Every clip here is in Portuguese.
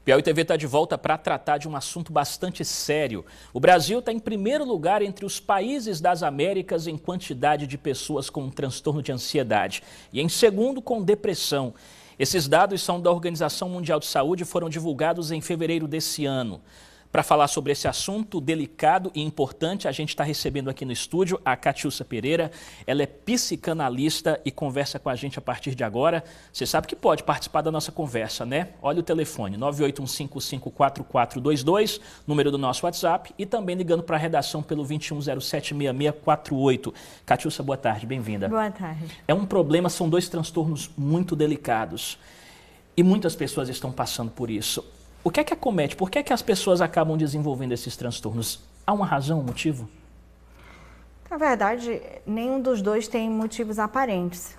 Piauí TV está de volta para tratar de um assunto bastante sério. O Brasil está em primeiro lugar entre os países das Américas em quantidade de pessoas com transtorno de ansiedade e em segundo com depressão. Esses dados são da Organização Mundial de Saúde e foram divulgados em fevereiro desse ano. Para falar sobre esse assunto delicado e importante, a gente está recebendo aqui no estúdio a Catiúcia Pereira. Ela é psicanalista e conversa com a gente a partir de agora. Você sabe que pode participar da nossa conversa, né? Olha o telefone, 981554422, número do nosso WhatsApp, e também ligando para a redação pelo 21076648. Catiúcia, boa tarde, bem-vinda. Boa tarde. É um problema, são dois transtornos muito delicados e muitas pessoas estão passando por isso. O que é que acomete? Por que é que as pessoas acabam desenvolvendo esses transtornos? Há uma razão, um motivo? Na verdade, nenhum dos dois tem motivos aparentes.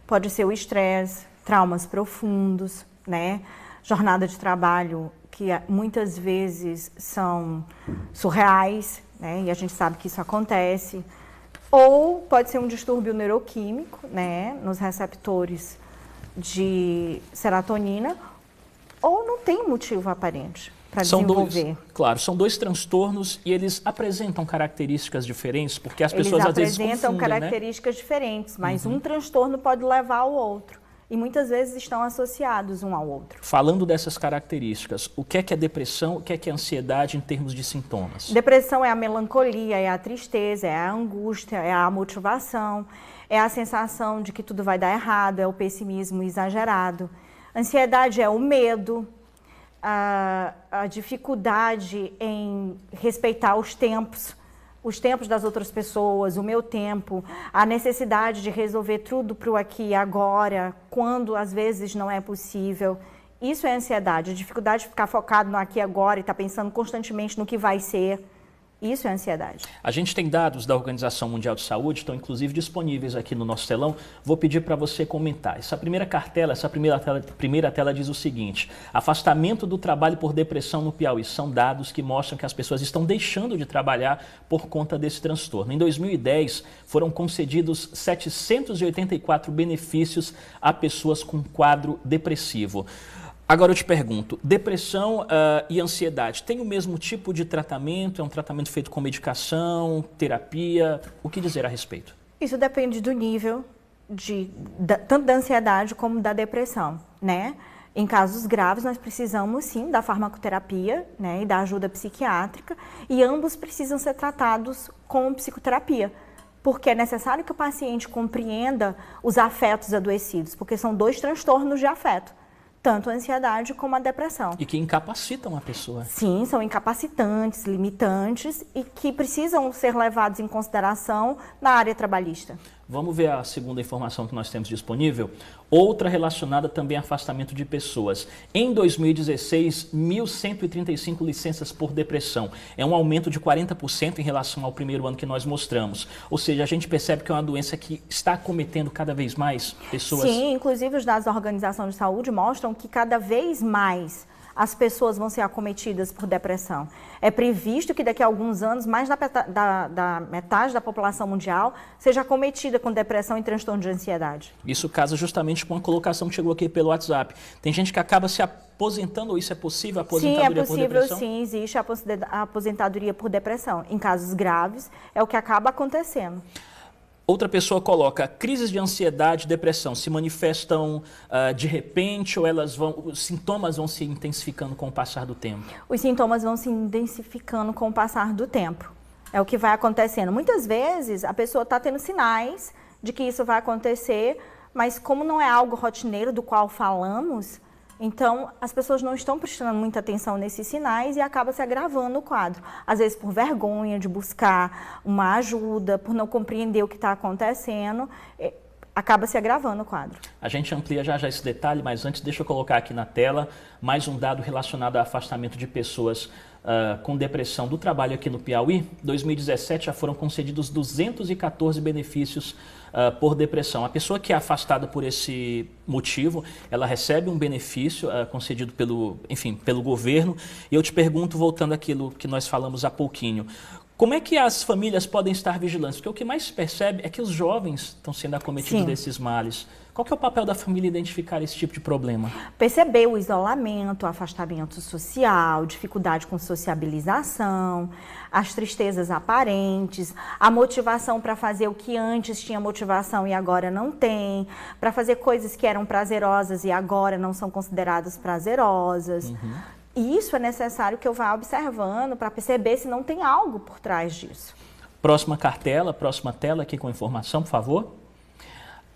Pode ser o estresse, traumas profundos, né? Jornada de trabalho que muitas vezes são surreais, né? E a gente sabe que isso acontece. Ou pode ser um distúrbio neuroquímico, né? Nos receptores de serotonina, ou não tem motivo aparente para desenvolver. Claro, são dois transtornos e eles apresentam características diferentes, porque as pessoas às vezes confundem, apresentam características diferentes, mas um transtorno pode levar ao outro. E muitas vezes estão associados um ao outro. Falando dessas características, o que é depressão, o que é ansiedade em termos de sintomas? Depressão é a melancolia, é a tristeza, é a angústia, é a motivação, é a sensação de que tudo vai dar errado, é o pessimismo exagerado. Ansiedade é o medo, a dificuldade em respeitar os tempos das outras pessoas, o meu tempo, a necessidade de resolver tudo para o aqui e agora, quando às vezes não é possível. Isso é ansiedade, a dificuldade de ficar focado no aqui e agora e estar pensando constantemente no que vai ser. Isso é ansiedade. A gente tem dados da Organização Mundial de Saúde, estão inclusive disponíveis aqui no nosso telão. Vou pedir para você comentar. Essa primeira tela diz o seguinte: afastamento do trabalho por depressão no Piauí. São dados que mostram que as pessoas estão deixando de trabalhar por conta desse transtorno. Em 2010, foram concedidos 784 benefícios a pessoas com quadro depressivo. Agora eu te pergunto, depressão e ansiedade, tem o mesmo tipo de tratamento? É um tratamento feito com medicação, terapia? O que dizer a respeito? Isso depende do nível, tanto da ansiedade como da depressão, né? Em casos graves, nós precisamos sim da farmacoterapia, né, e da ajuda psiquiátrica, e ambos precisam ser tratados com psicoterapia, porque é necessário que o paciente compreenda os afetos adoecidos, porque são dois transtornos de afeto. Tanto a ansiedade como a depressão. E que incapacitam a pessoa. Sim, são incapacitantes, limitantes e que precisam ser levados em consideração na área trabalhista. Vamos ver a segunda informação que nós temos disponível. Outra relacionada também a afastamento de pessoas. Em 2016, 1.135 licenças por depressão. É um aumento de 40% em relação ao primeiro ano que nós mostramos. Ou seja, a gente percebe que é uma doença que está acometendo cada vez mais pessoas. Sim, inclusive os dados da Organização de Saúde mostram que cada vez mais as pessoas vão ser acometidas por depressão. É previsto que daqui a alguns anos, mais da metade da população mundial seja acometida com depressão e transtorno de ansiedade. Isso casa justamente com a colocação que chegou aqui pelo WhatsApp. Tem gente que acaba se aposentando, ou isso é possível, a aposentadoria por depressão? Sim, existe a aposentadoria por depressão. Em casos graves, é o que acaba acontecendo. Outra pessoa coloca, crises de ansiedade e depressão se manifestam de repente ou os sintomas vão se intensificando com o passar do tempo? Os sintomas vão se intensificando com o passar do tempo. É o que vai acontecendo. Muitas vezes a pessoa está tendo sinais de que isso vai acontecer, mas como não é algo rotineiro do qual falamos, então as pessoas não estão prestando muita atenção nesses sinais e acaba se agravando o quadro. Às vezes por vergonha de buscar uma ajuda, por não compreender o que está acontecendo, acaba se agravando o quadro. A gente amplia já esse detalhe, mas antes deixa eu colocar aqui na tela mais um dado relacionado ao afastamento de pessoas com depressão do trabalho aqui no Piauí. Em 2017 já foram concedidos 214 benefícios por depressão. A pessoa que é afastada por esse motivo, ela recebe um benefício concedido pelo governo. E eu te pergunto, voltando àquilo que nós falamos há pouquinho, como é que as famílias podem estar vigilantes? Porque o que mais se percebe é que os jovens estão sendo acometidos desses males. Qual que é o papel da família identificar esse tipo de problema? Perceber o isolamento, o afastamento social, dificuldade com sociabilização, as tristezas aparentes, a motivação para fazer o que antes tinha motivação e agora não tem, para fazer coisas que eram prazerosas e agora não são consideradas prazerosas. E isso é necessário que eu vá observando para perceber se não tem algo por trás disso. Próxima cartela, próxima tela aqui com informação, por favor.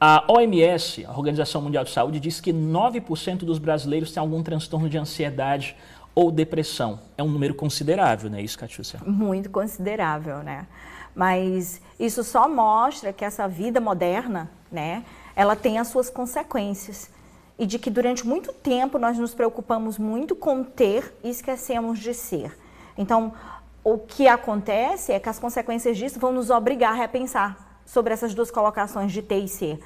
A OMS, a Organização Mundial de Saúde, diz que 9% dos brasileiros têm algum transtorno de ansiedade ou depressão. É um número considerável, não é isso, Catiúcia? Muito considerável, né? Mas isso só mostra que essa vida moderna, né, ela tem as suas consequências. E de que durante muito tempo nós nos preocupamos muito com ter e esquecemos de ser. Então, o que acontece é que as consequências disso vão nos obrigar a repensar sobre essas duas colocações de ter e ser.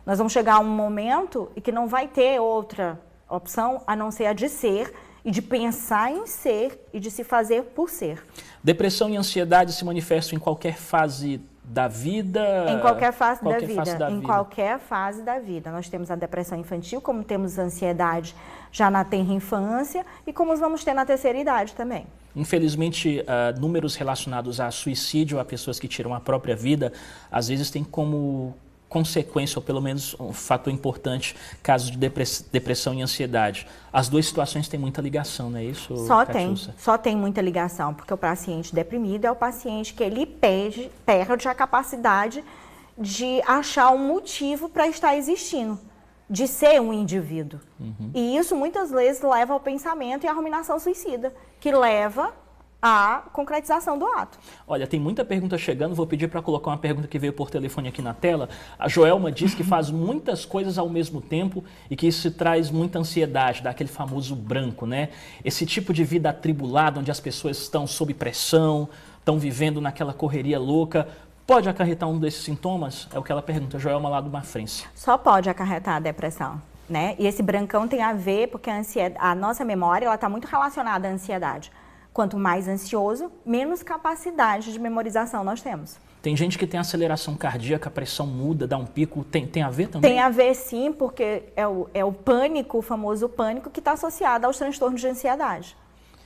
Nós vamos chegar a um momento em que não vai ter outra opção a não ser a de ser e de pensar em ser e de se fazer por ser. Depressão e ansiedade se manifestam em qualquer fase da vida? Em qualquer fase da vida. Em qualquer fase da vida. Nós temos a depressão infantil, como temos a ansiedade já na tenra infância e como vamos ter na terceira idade também. Infelizmente, números relacionados a suicídio, a pessoas que tiram a própria vida, às vezes tem como consequência, ou pelo menos um fator importante, casos de depressão e ansiedade. As duas situações têm muita ligação, não é isso, Catiúcia? Só tem muita ligação, porque o paciente deprimido é o paciente que ele perde a capacidade de achar um motivo para estar existindo, de ser um indivíduo. E isso muitas vezes leva ao pensamento e à ruminação suicida, que leva à concretização do ato. Olha, tem muita pergunta chegando, vou pedir para colocar uma pergunta que veio por telefone aqui na tela. A Joelma diz que faz muitas coisas ao mesmo tempo e que isso traz muita ansiedade, dá aquele famoso branco, né? Esse tipo de vida atribulada, onde as pessoas estão sob pressão, estão vivendo naquela correria louca, pode acarretar um desses sintomas? É o que ela pergunta, Joelma lá do Mafrense. Só pode acarretar a depressão, né? E esse brancão tem a ver porque a nossa memória está muito relacionada à ansiedade. Quanto mais ansioso, menos capacidade de memorização nós temos. Tem gente que tem aceleração cardíaca, a pressão muda, dá um pico. Tem a ver também? Tem a ver sim, porque é o pânico, o famoso pânico, que está associado aos transtornos de ansiedade.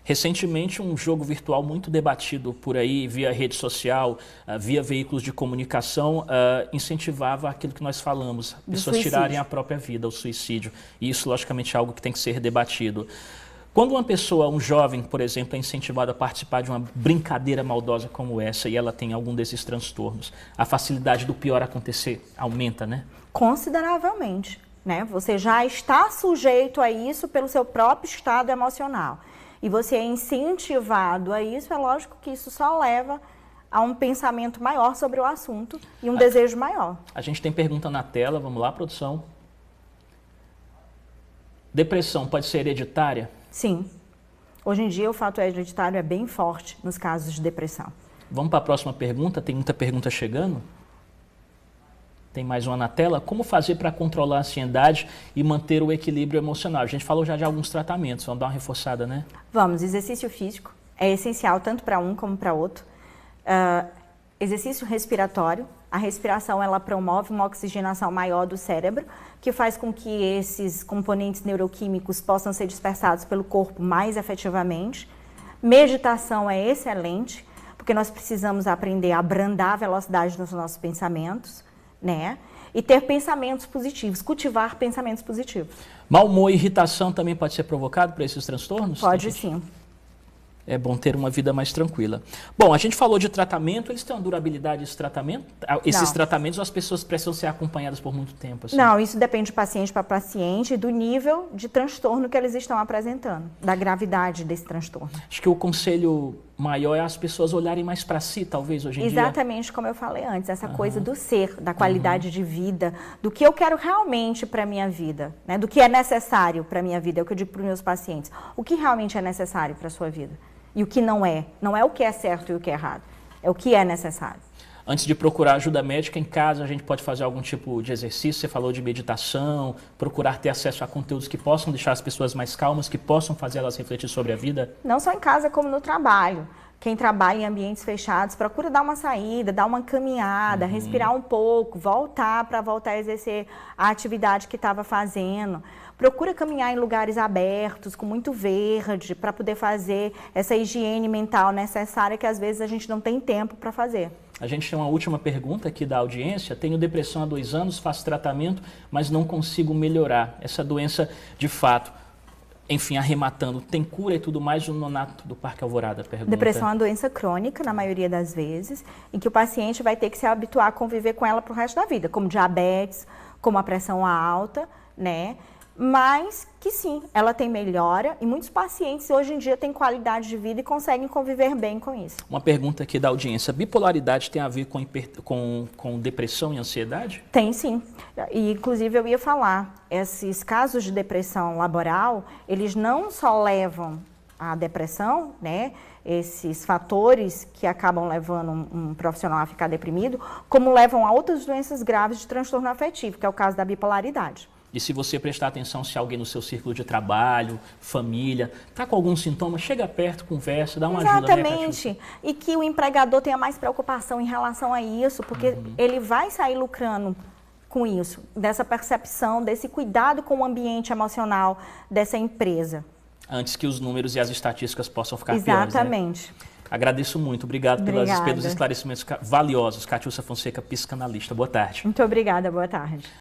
Recentemente, um jogo virtual muito debatido por aí, via rede social, via veículos de comunicação, incentivava aquilo que nós falamos, pessoas tirarem a própria vida, o suicídio. E isso, logicamente, é algo que tem que ser debatido. Quando uma pessoa, um jovem, por exemplo, é incentivado a participar de uma brincadeira maldosa como essa e ela tem algum desses transtornos, a facilidade do pior acontecer aumenta, né? Consideravelmente, né? Você já está sujeito a isso pelo seu próprio estado emocional. E você é incentivado a isso, é lógico que isso só leva a um pensamento maior sobre o assunto e um desejo maior. A gente tem pergunta na tela, vamos lá, produção. Depressão pode ser hereditária? Sim. Hoje em dia o fato hereditário é bem forte nos casos de depressão. Vamos para a próxima pergunta, tem muita pergunta chegando. Tem mais uma na tela. Como fazer para controlar a ansiedade e manter o equilíbrio emocional? A gente falou já de alguns tratamentos, vamos dar uma reforçada, né? Vamos, exercício físico é essencial tanto para um como para outro. Exercício respiratório. A respiração ela promove uma oxigenação maior do cérebro, que faz com que esses componentes neuroquímicos possam ser dispersados pelo corpo mais efetivamente. Meditação é excelente, porque nós precisamos aprender a abrandar a velocidade dos nossos pensamentos, né? E ter pensamentos positivos, cultivar pensamentos positivos. Mau humor e irritação também pode ser provocado por esses transtornos? Pode sim. É bom ter uma vida mais tranquila. Bom, a gente falou de tratamento, eles têm uma durabilidade esse tratamento? Esses tratamentos, as pessoas precisam ser acompanhadas por muito tempo? Assim? Não, isso depende de paciente para paciente e do nível de transtorno que eles estão apresentando, da gravidade desse transtorno. Acho que o conselho maior é as pessoas olharem mais para si, talvez, hoje em dia. Exatamente como eu falei antes, essa coisa do ser, da qualidade de vida, do que eu quero realmente para a minha vida, né? Do que é necessário para a minha vida, é o que eu digo para os meus pacientes. O que realmente é necessário para a sua vida? E o que não é. Não é o que é certo e o que é errado. É o que é necessário. Antes de procurar ajuda médica, em casa a gente pode fazer algum tipo de exercício, você falou de meditação, procurar ter acesso a conteúdos que possam deixar as pessoas mais calmas, que possam fazer elas refletir sobre a vida? Não só em casa, como no trabalho. Quem trabalha em ambientes fechados, procura dar uma saída, dar uma caminhada, respirar um pouco, voltar a exercer a atividade que estava fazendo. Procura caminhar em lugares abertos, com muito verde, para poder fazer essa higiene mental necessária que às vezes a gente não tem tempo para fazer. A gente tem uma última pergunta aqui da audiência. Tenho depressão há 2 anos, faço tratamento, mas não consigo melhorar. Essa doença, de fato, enfim, arrematando, tem cura e tudo mais? O Nonato do Parque Alvorada pergunta. Depressão é uma doença crônica, na maioria das vezes, em que o paciente vai ter que se habituar a conviver com ela para o resto da vida, como diabetes, como a pressão alta, né? Mas que sim, ela tem melhora e muitos pacientes hoje em dia têm qualidade de vida e conseguem conviver bem com isso. Uma pergunta aqui da audiência. Bipolaridade tem a ver com depressão e ansiedade? Tem sim. E, inclusive, eu ia falar, esses casos de depressão laboral, eles não só levam à depressão, né? Esses fatores que acabam levando um profissional a ficar deprimido, como levam a outras doenças graves de transtorno afetivo, que é o caso da bipolaridade. E se você prestar atenção, se alguém no seu círculo de trabalho, família, está com algum sintoma, chega perto, conversa, dá uma ajuda. Exatamente. E que o empregador tenha mais preocupação em relação a isso, porque ele vai sair lucrando com isso, dessa percepção, desse cuidado com o ambiente emocional dessa empresa. Antes que os números e as estatísticas possam ficar piores, né? Exatamente. Agradeço muito. Obrigado pelos esclarecimentos valiosos. Catiúcia Fonseca, psicanalista. Boa tarde. Muito obrigada. Boa tarde.